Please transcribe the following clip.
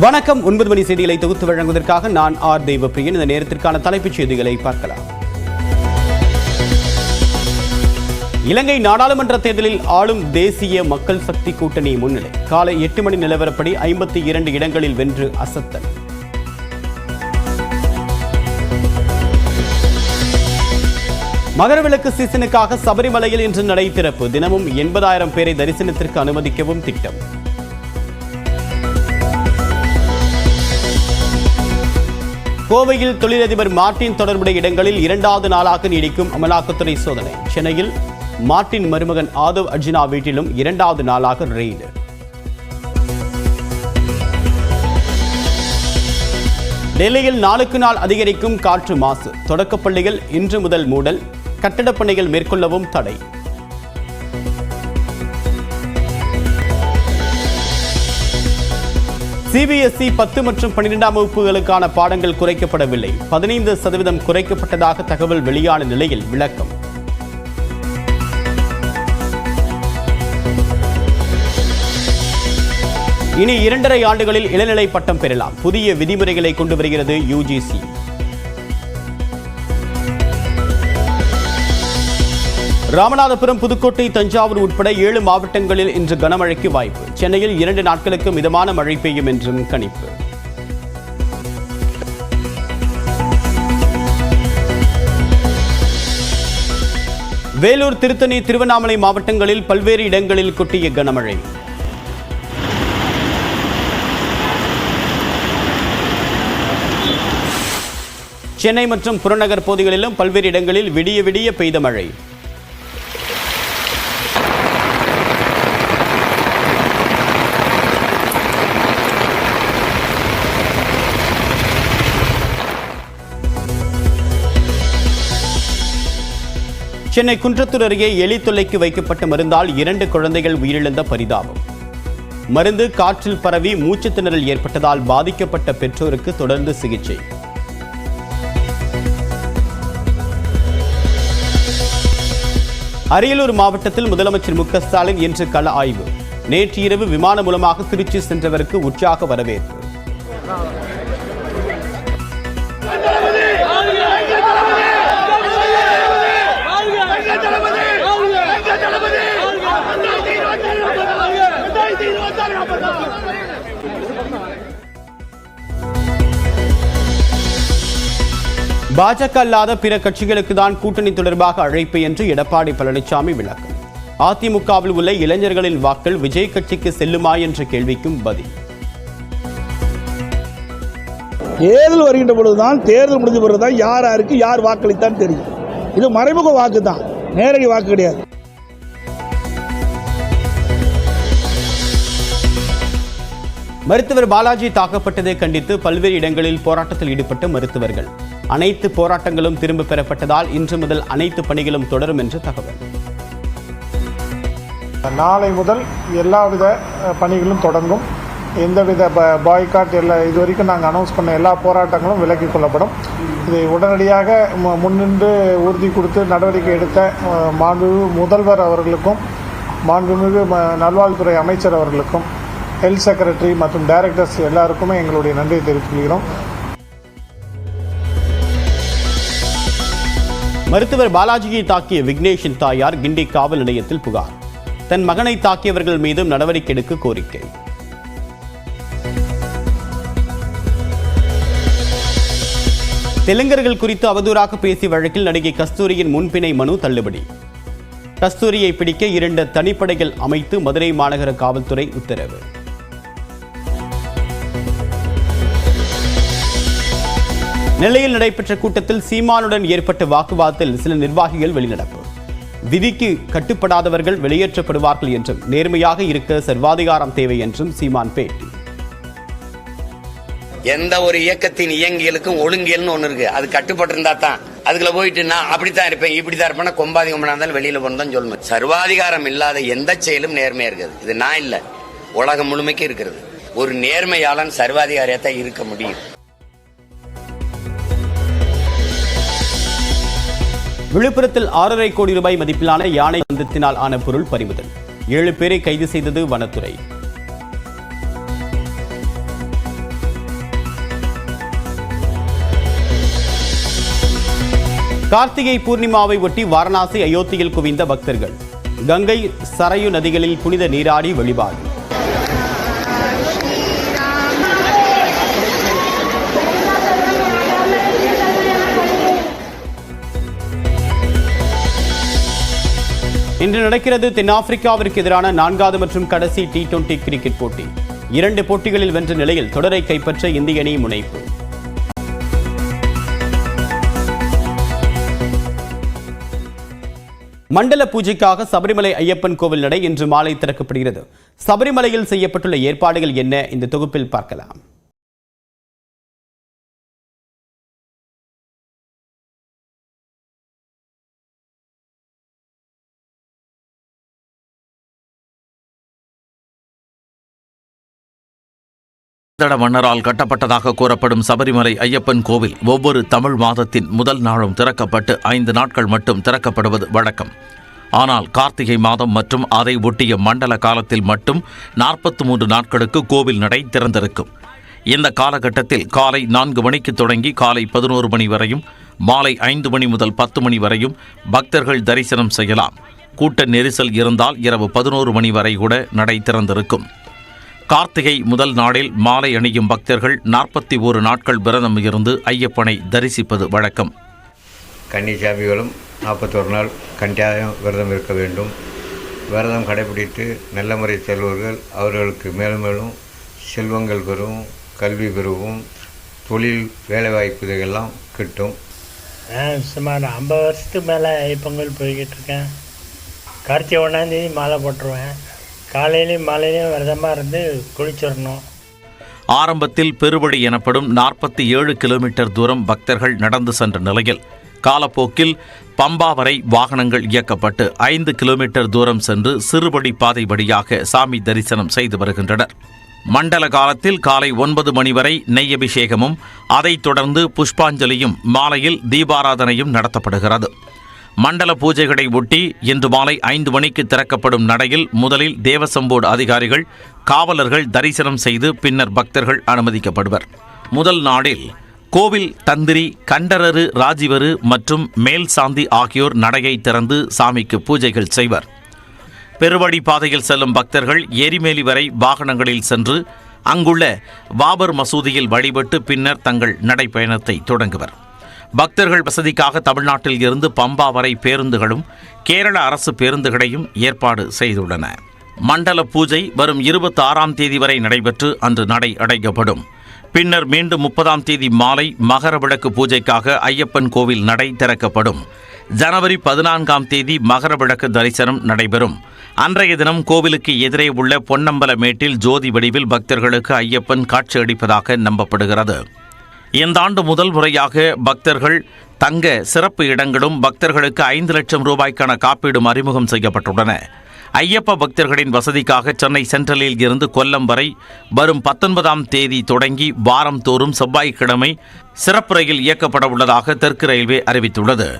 வணக்கம். 9 மணி செய்திகளை தொகுத்து வழங்குவதற்காக நான் ஆர் தெய்வப்பிரியன். இந்த நேரத்திற்கான தலைப்புச் செய்திகளை பார்க்கலாம். இலங்கை நாடாளுமன்ற தேர்தலில் ஆளும் தேசிய மக்கள் சக்தி கூட்டணி முன்னிலை. காலை 8 மணி நிலவரப்படி 52 இடங்களில் வென்று அசத்தல். மகரவிளக்கு சீசனுக்காக சபரிமலையில் இன்று நடை திறப்பு. தினமும் 80,000 பேரை தரிசனத்திற்கு அனுமதிக்கவும் திட்டம். கோவையில் தொழிலதிபர் மார்ட்டின் தொடர்புடைய இடங்களில் 2வது நாளாக நீடிக்கும் அமலாக்கத்துறை சோதனை. சென்னையில் மார்ட்டின் மருமகன் ஆதவ் அர்ஜுனா வீட்டிலும் 2வது நாளாக ரெய்டு. டெல்லியில் நாளுக்கு நாள் அதிகரிக்கும் காற்று மாசு. தொடக்கப்பள்ளிகள் இன்று முதல் மூடல். கட்டடப் பணிகள் மேற்கொள்ளவும் தடை. சிபிஎஸ்இ 10 மற்றும் 12ஆம் வகுப்புகளுக்கான பாடங்கள் குறைக்கப்படவில்லை. 15% குறைக்கப்பட்டதாக தகவல் வெளியான நிலையில் விளக்கம். இனி 2.5 ஆண்டுகளில் இளநிலை பட்டம் பெறலாம். புதிய விதிமுறைகளை கொண்டு வருகிறது யுஜிசி. ராமநாதபுரம், புதுக்கோட்டை, தஞ்சாவூர் உட்பட 7 மாவட்டங்களில் இன்று கனமழைக்கு வாய்ப்பு. சென்னையில் 2 நாட்களுக்கு மிதமான மழை பெய்யும் என்றும் கணிப்பு. வேலூர், திருத்தணி, திருவண்ணாமலை மாவட்டங்களில் பல்வேறு இடங்களில் கொட்டிய கனமழை. சென்னை மற்றும் புறநகர் பகுதிகளிலும் பல்வேறு இடங்களில் விடிய விடிய பெய்த மழை. சென்னை குன்றத்தூர் அருகே எலி தொல்லைக்கு வைக்கப்பட்ட மருந்தால் 2 குழந்தைகள் உயிரிழந்த பரிதாபம். மருந்து காற்றில் பரவி மூச்சுத் திணறல் ஏற்பட்டதால் பாதிக்கப்பட்ட பெற்றோருக்கு தொடர்ந்து சிகிச்சை. அரியலூர் மாவட்டத்தில் முதலமைச்சர் மு.க. ஸ்டாலின் இன்று கள ஆய்வு. நேற்று இரவு விமானம் மூலமாக திருச்சி சென்றவருக்கு உற்சாக வரவேற்பு. பாஜக அல்லாத பிற கட்சிகளுக்கு தான் கூட்டணி தொடர்பாக அழைப்பு என்று எடப்பாடி பழனிசாமி விளக்கம். அதிமுகவில் உள்ள இளைஞர்களின் வாக்கள் விஜய் கட்சிக்கு செல்லுமா என்ற கேள்விக்கும் பதில். தேர்தல் வருகின்ற பொழுதுதான், தேர்தல் முடிஞ்ச பிறகுதான் யாருக்கு யார் வாக்களித்தான் தெரியும். இது மறைமுக வாக்கு தான், நேரடி வாக்கு கிடையாது. மருத்துவர் பாலாஜி தாக்கப்பட்டதை கண்டித்து பல்வேறு இடங்களில் போராட்டத்தில் ஈடுபட்ட மருத்துவர்கள். அனைத்து போராட்டங்களும் திரும்ப பெறப்பட்டதால் இன்று முதல் அனைத்து பணிகளும் தொடரும் என்று தகவல். நாளை முதல் எல்லாவித பணிகளும் தொடங்கும். எந்தவித பாய்காட் இதுவரைக்கும் நாங்கள் அனௌன்ஸ் பண்ண எல்லா போராட்டங்களும் விலக்கிக் கொள்ளப்படும். இதை உடனடியாக முன்னின்று உறுதி கொடுத்து நடவடிக்கை எடுத்த மாண்புமிகு முதல்வர் அவர்களுக்கும் மாண்புமிகு நல்வாழ்வுத்துறை அமைச்சர் அவர்களுக்கும் ஹெல்த் செக்ரட்டரி மற்றும் டைரக்டர்ஸ் எல்லாருக்குமே எங்களுடைய நன்றியை தெரிவித்துக் கொள்கிறோம். மருத்துவர் பாலாஜியை தாக்கிய விக்னேஷின் தாயார் கிண்டி காவல் நிலையத்தில் புகார். தன் மகனை தாக்கியவர்கள் மீதும் நடவடிக்கை எடுக்க கோரிக்கை. தெலுங்கர்கள் குறித்து அவதூறாக பேசிய வழக்கில் நடிகை கஸ்தூரியின் முன்பிணை மனு தள்ளுபடி. கஸ்தூரியை பிடிக்க 2 தனிப்படைகள் அமைத்து மதுரை மாநகர காவல்துறை உத்தரவு. நெல்லையில் நடைபெற்ற கூட்டத்தில் சீமானுடன் ஏற்பட்ட வாக்குவாதத்தில் சில நிர்வாகிகள் வெளிநடப்பு. விதிக்கு கட்டுப்படாதவர்கள் வெளியேற்றப்படுவார்கள் என்றும், நேர்மையாக இருக்க சர்வாதிகாரம் தேவை என்றும் சீமான் பேட்டி. எந்த ஒரு இயக்கத்தின் இயங்கியலுக்கும் ஒழுங்கியல்னு ஒண்ணு இருக்கு. அது கட்டுப்பட்டு இருந்தா தான் அதுக்குள்ள போயிட்டு நான் அப்படித்தான் இருப்பேன் இப்படித்தான் இருப்பேன் கொம்பாதிகம் இருந்தாலும் வெளியில போனதான் சொல்லணும். சர்வாதிகாரம் இல்லாத எந்த செயலும் நேர்மையா இருக்குது. இது நான் இல்ல, உலகம் முழுமைக்கு இருக்கிறது. ஒரு நேர்மையாளன் சர்வாதிகாரியத்தான் இருக்க முடியும். விழுப்புரத்தில் 6.5 கோடி ரூபாய் மதிப்பிலான யானை தந்தத்தினால் ஆன பொருள் பறிமுதல். 7 பேரை கைது செய்தது வனத்துறை. கார்த்திகை பூர்ணிமாவை ஒட்டி வாரணாசி அயோத்தியில் குவிந்த பக்தர்கள். கங்கை சரயு நதிகளில் புனித நீராடி வழிபாடு. இன்று நடக்கிறது தென்னாப்பிரிக்காவிற்கு எதிரான 4வது மற்றும் கடைசி T20 கிரிக்கெட் போட்டி. 2 போட்டிகளில் வென்ற நிலையில் தொடரை கைப்பற்ற இந்திய அணி முனைப்பு. மண்டல பூஜைக்காக சபரிமலை ஐயப்பன் கோவில் நடை இன்று மாலை திறக்கப்படுகிறது. சபரிமலையில் செய்யப்பட்டுள்ள ஏற்பாடுகள் என்ன? இந்த தொகுப்பில் பார்க்கலாம். தட மன்னரால் கட்டப்பட்டதாக கூறப்படும் சபரிமலை ஐயப்பன் கோவில் ஒவ்வொரு தமிழ் மாதத்தின் முதல் நாளும் திறக்கப்பட்டு 5 நாட்கள் மட்டும் திறக்கப்படுவது வழக்கம். ஆனால் கார்த்திகை மாதம் மற்றும் அதை ஒட்டிய மண்டல காலத்தில் மட்டும் 43 நாட்களுக்கு கோவில் நடை திறந்திருக்கும். இந்த காலகட்டத்தில் காலை 4 மணிக்கு தொடங்கி காலை 11 மணி வரையும், மாலை 5 மணி முதல் 10 மணி வரையும் பக்தர்கள் தரிசனம் செய்யலாம். கூட்ட நெரிசல் இருந்தால் இரவு 11 மணி வரை கூட நடை திறந்திருக்கும். கார்த்திகை முதல் நாளில் மாலை அணியும் பக்தர்கள் 41 நாட்கள் விரதம் இருந்து ஐயப்பனை தரிசிப்பது வழக்கம். கன்னிசாமிகளும் 41 நாள் கண்டிப்பாக விரதம் இருக்க வேண்டும். விரதம் கடைபிடித்து நல்ல முறை செல்வர்கள் அவர்களுக்கு மேலும் மேலும் செல்வங்கள் பெறும், கல்வி பெறுவோம், தொழில் வேலைவாய்ப்பு இதெல்லாம் கிட்டும். சுமார் 50 வருஷத்துக்கு மேலே ஐப்பொங்கல் போய்கிட்டு இருக்கேன். கார்த்திகை 1ஆம் தேதி மாலை போட்டுருவேன். காலையிலையும் மாலையிலையும் விரதமாக இருந்து குளிச்சிடணும். ஆரம்பத்தில் பெருவழி எனப்படும் 47 கிலோமீட்டர் தூரம் பக்தர்கள் நடந்து சென்ற நிலையில் காலப்போக்கில் பம்பா வரை வாகனங்கள் இயக்கப்பட்டு 5 கிலோமீட்டர் தூரம் சென்று சிறுவழி பாதை வழியாக சாமி தரிசனம் செய்து வருகின்றனர். மண்டல காலத்தில் காலை 9 மணி வரை நெய் அபிஷேகமும், அதைத் தொடர்ந்து புஷ்பாஞ்சலியும், மாலையில் தீபாராதனையும் நடத்தப்படுகிறது. மண்டல பூஜைகளை ஒட்டி இன்று மாலை 5 மணிக்கு திறக்கப்படும் நடையில் முதலில் தேவசம் போர்டு அதிகாரிகள், காவலர்கள் தரிசனம் செய்து பின்னர் பக்தர்கள் அனுமதிக்கப்படுவர். முதல் நாளில் கோவில் தந்திரி, கண்டரரு, ராஜிவரு மற்றும் மேல் சாந்தி ஆகியோர் நடையை திறந்து சாமிக்கு பூஜைகள் செய்வர். பெருவழி பாதையில் செல்லும் பக்தர்கள் எரிமேலி வரை வாகனங்களில் சென்று அங்குள்ள பாபர் மசூதியில் வழிபட்டு பின்னர் தங்கள் நடைப்பயணத்தை தொடங்குவர். பக்தர்கள் வசதிக்காக தமிழ்நாட்டில் இருந்து பம்பா வரை பேருந்துகளும் கேரள அரசு பேருந்துகளையும் ஏற்பாடு செய்துள்ளன. மண்டல பூஜை வரும் 26ஆம் தேதி வரை நடைபெற்று அன்று நடை அடைக்கப்படும். பின்னர் மீண்டும் 30ஆம் தேதி மாலை மகர விளக்கு பூஜைக்காக ஐயப்பன் கோவில் நடை திறக்கப்படும். ஜனவரி 14ஆம் தேதி மகர விளக்கு தரிசனம் நடைபெறும். அன்றைய தினம் கோவிலுக்கு எதிரே உள்ள பொன்னம்பல மேட்டில் ஜோதி வடிவில் பக்தர்களுக்கு ஐயப்பன் காட்சியளிப்பதாக நம்பப்படுகிறது. இந்த ஆண்டு முதல் முறையாக பக்தர்கள் தங்க சிறப்பு இடங்களும் பக்தர்களுக்கு 5 லட்சம் ரூபாய்க்கான காப்பீடும் அறிமுகம் செய்யப்பட்டுள்ளன. ஐயப்ப பக்தர்களின் வசதிக்காக சென்னை சென்ட்ரலில் இருந்து கொல்லம் வரை வரும் 19ஆம் தேதி தொடங்கி வாரம் தோறும் செவ்வாய்க்கிழமை சிறப்பு ரயில் இயக்கப்பட உள்ளதாக தெற்கு ரயில்வே அறிவித்துள்ளது.